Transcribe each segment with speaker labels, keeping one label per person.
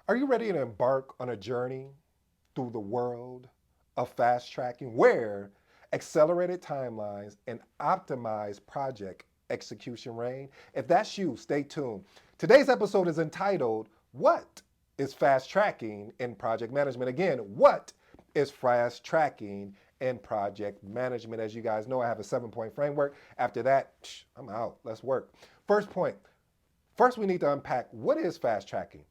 Speaker 1: Are you ready to embark on a journey through the world of fast tracking where accelerated timelines and optimized project execution reign? If that's you, stay tuned. Today's episode is entitled, What is Fast Tracking in Project Management? Again, what is fast tracking in project management? As you guys know, I have a 7-point framework. After that, I'm out. Let's work. First point. First, we need to unpack what is fast tracking.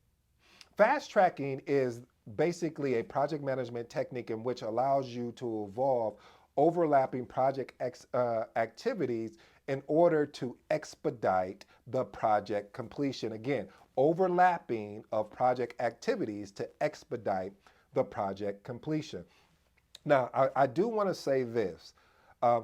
Speaker 1: Fast tracking is basically a project management technique in which allows you to evolve overlapping project activities in order to expedite the project completion. Again, overlapping of project activities to expedite the project completion. Now, I do want to say this.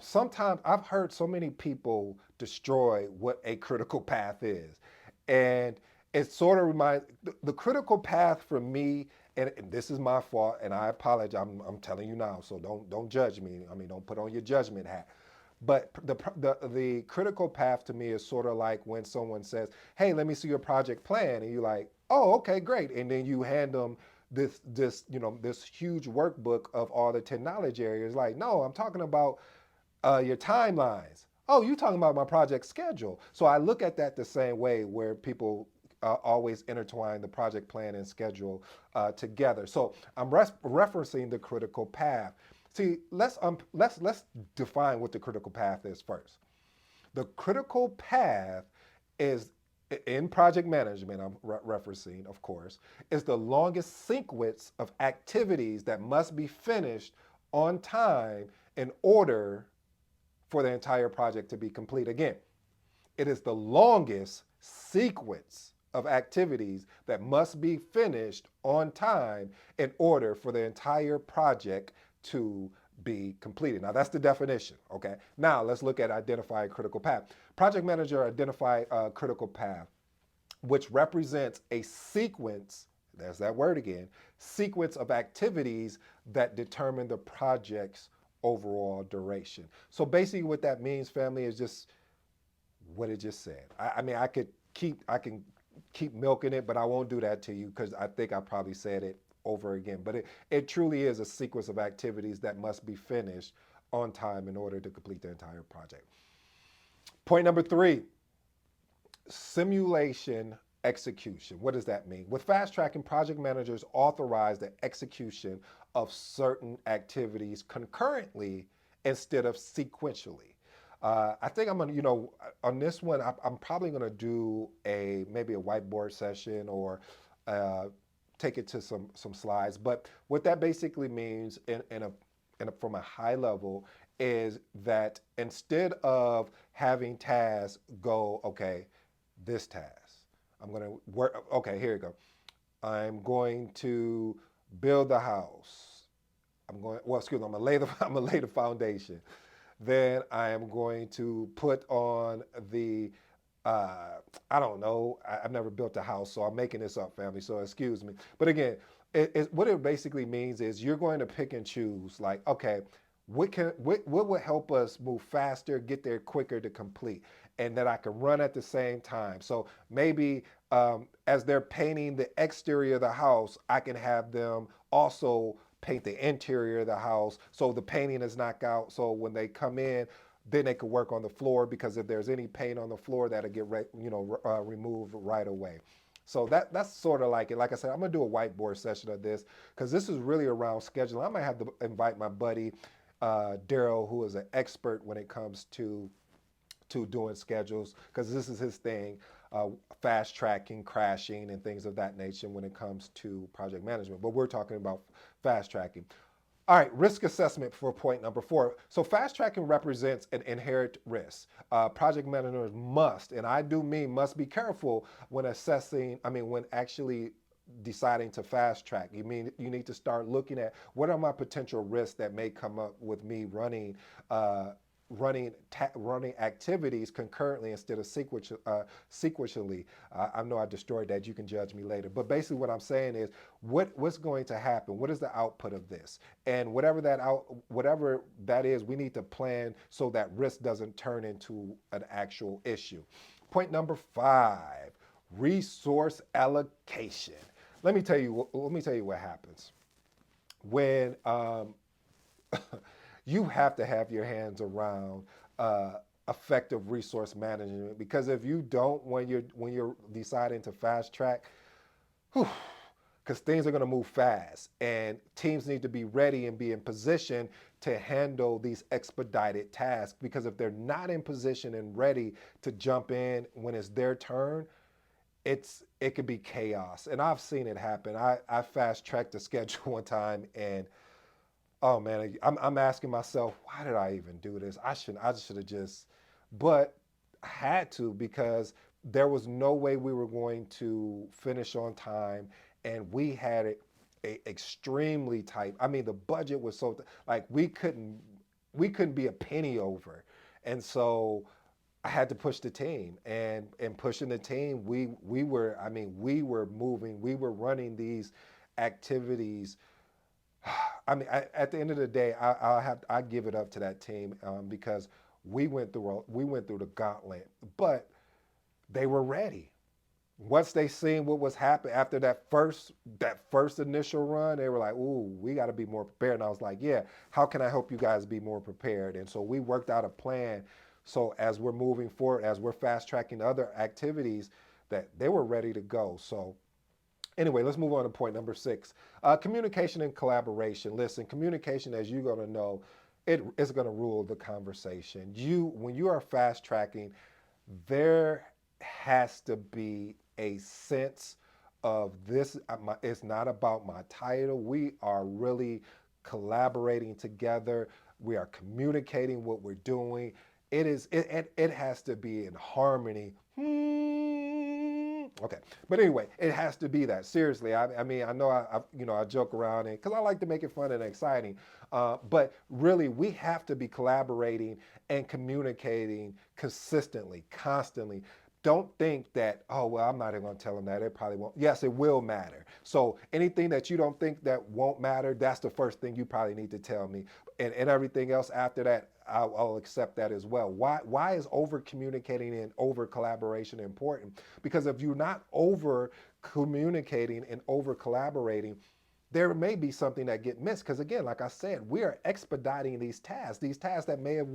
Speaker 1: Sometimes I've heard so many people destroy what a critical path is. And it sort of reminds the critical path for me, and this is my fault, and I apologize. I'm telling you now, so don't judge me. I mean, don't put on your judgment hat. But the critical path to me is sort of like when someone says, "Hey, let me see your project plan," and you're like, "Oh, okay, great," and then you hand them this huge workbook of all the 10 knowledge areas. Like, no, I'm talking about your timelines. Oh, you're talking about my project schedule. So I look at that the same way where people always intertwine the project plan and schedule together. So I'm referencing the critical path. See, let's define what the critical path is first. The critical path is in project management, I'm referencing, of course, is the longest sequence of activities that must be finished on time in order for the entire project to be complete. Again, it is the longest sequence of activities that must be finished on time in order for the entire project to be completed. Now that's the definition, okay? Now let's look at identifying critical path. Project manager identify a critical path, which represents a sequence, there's that word again, sequence of activities that determine the project's overall duration. So basically what that means, family, is just what it just said. I mean, I can keep milking it, but I won't do that to you because I think I probably said it over again. But it truly is a sequence of activities that must be finished on time in order to complete the entire project. Point number 3, simulation execution. What does that mean? With fast tracking, project managers authorize the execution of certain activities concurrently instead of sequentially. I think I'm gonna, on this one, I'm probably gonna do maybe a whiteboard session or uh, take it to some slides. But what that basically means, from a high level, is that instead of having tasks go, okay, this task, I'm gonna work. Okay, here you go. I'm going to build the house. Excuse me, I'm gonna lay the foundation. Then I am going to put on I don't know, I've never built a house, so I'm making this up, family, so excuse me. But again, what it basically means is you're going to pick and choose, like, okay, what would help us move faster, get there quicker to complete, and that I can run at the same time. So maybe as they're painting the exterior of the house, I can have them also paint the interior of the house so the painting is knocked out. So when they come in, then they could work on the floor because if there's any paint on the floor, that'll get removed right away. So that's sort of like it. Like I said, I'm gonna do a whiteboard session of this because this is really around scheduling. I might have to invite my buddy Daryl, who is an expert when it comes to doing schedules because this is his thing, fast tracking, crashing, and things of that nature when it comes to project management. But we're talking about fast tracking. All right, risk assessment for point number 4. So fast tracking represents an inherent risk. Project managers must, and I do mean must, be careful when when actually deciding to fast track. You need to start looking at what are my potential risks that may come up with me uh, running activities concurrently instead of sequentially. I know I destroyed that. You can judge me later. But basically, what I'm saying is, what's going to happen? What is the output of this? And whatever that is, we need to plan so that risk doesn't turn into an actual issue. Point number 5: resource allocation. Let me tell you what happens when you have to have your hands around uh, effective resource management, because if you don't, when you're deciding to fast track, because things are going to move fast and teams need to be ready and be in position to handle these expedited tasks, because if they're not in position and ready to jump in when it's their turn, it could be chaos. And I've seen it happen. I fast tracked the schedule one time, and oh man, I'm asking myself, why did I even do this? I should have just, but I had to, because there was no way we were going to finish on time, and we had extremely tight. I mean, the budget was so like we couldn't be a penny over, and so I had to push the team, and pushing the team, we were, I mean, we were moving, we were running these activities. I mean, at the end of the day, I give it up to that team, because we went through the gauntlet, but they were ready. Once they seen what was happening after that first initial run, they were like, "Ooh, we got to be more prepared." And I was like, "Yeah, how can I help you guys be more prepared?" And so we worked out a plan. So as we're moving forward, as we're fast tracking other activities, that they were ready to go. So anyway, let's move on to point number 6. Communication and collaboration. Listen, communication, as you're going to know, it is going to rule the conversation. When you are fast tracking, there has to be a sense of this. It's not about my title. We are really collaborating together. We are communicating what we're doing. It has to be in harmony. Okay, but anyway, it has to be that. Seriously, I mean, I know I joke around, and because I like to make it fun and exciting, but really, we have to be collaborating and communicating consistently, constantly. Don't think that, oh well, I'm not even going to tell them that. It probably won't. Yes, it will matter. So anything that you don't think that won't matter, that's the first thing you probably need to tell me, and everything else after that, I'll accept that as well. Why is over communicating and over collaboration important? Because if you're not over communicating and over collaborating, there may be something that get missed, because again, like I said, we are expediting these tasks that may have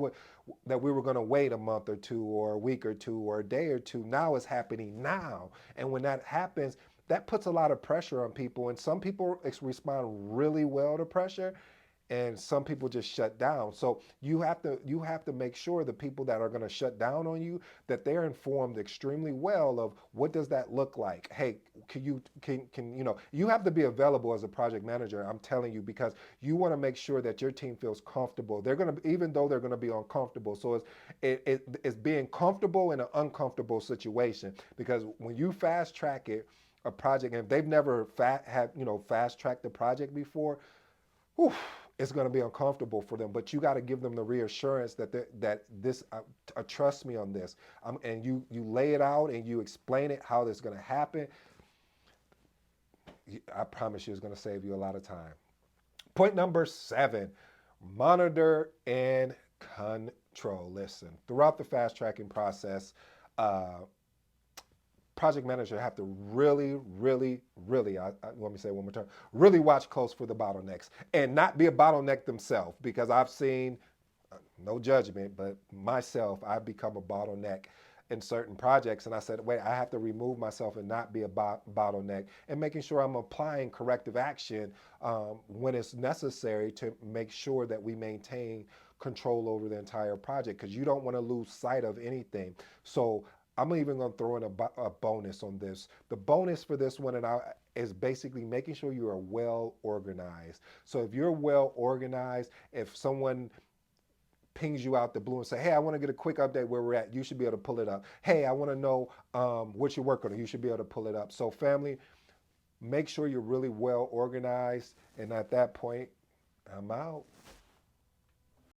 Speaker 1: that we were going to wait a month or two or a week or two or a day or two. Now is happening now, and when that happens, that puts a lot of pressure on people, and some people respond really well to pressure, and some people just shut down. So you have to make sure the people that are going to shut down on you, that they're informed extremely well of what does that look like. Hey, can you have to be available as a project manager. I'm telling you, because you want to make sure that your team feels comfortable. They're going to, even though they're going to be uncomfortable. So it's being comfortable in an uncomfortable situation, because when you fast track a project, and if they've never fast tracked the project before, whew, it's going to be uncomfortable for them. But you got to give them the reassurance that this, trust me on this, and you lay it out and you explain it how this is going to happen. I promise you, it's going to save you a lot of time. Point number 7: monitor and control. Listen, throughout the fast tracking process, uh, project manager have to really, really, really, let me say it one more time, really watch close for the bottlenecks, and not be a bottleneck themselves, because I've seen, no judgment, but myself, I've become a bottleneck in certain projects. And I said, wait, I have to remove myself and not be a bottleneck, and making sure I'm applying corrective action when it's necessary to make sure that we maintain control over the entire project, because you don't want to lose sight of anything. So I'm even going to throw in a bonus on this. The bonus for this one is basically making sure you are well organized. So if you're well organized, if someone pings you out the blue and say, hey, I want to get a quick update where we're at, you should be able to pull it up. Hey, I want to know what you're working on, you should be able to pull it up. So family, make sure you're really well organized. And at that point, I'm out.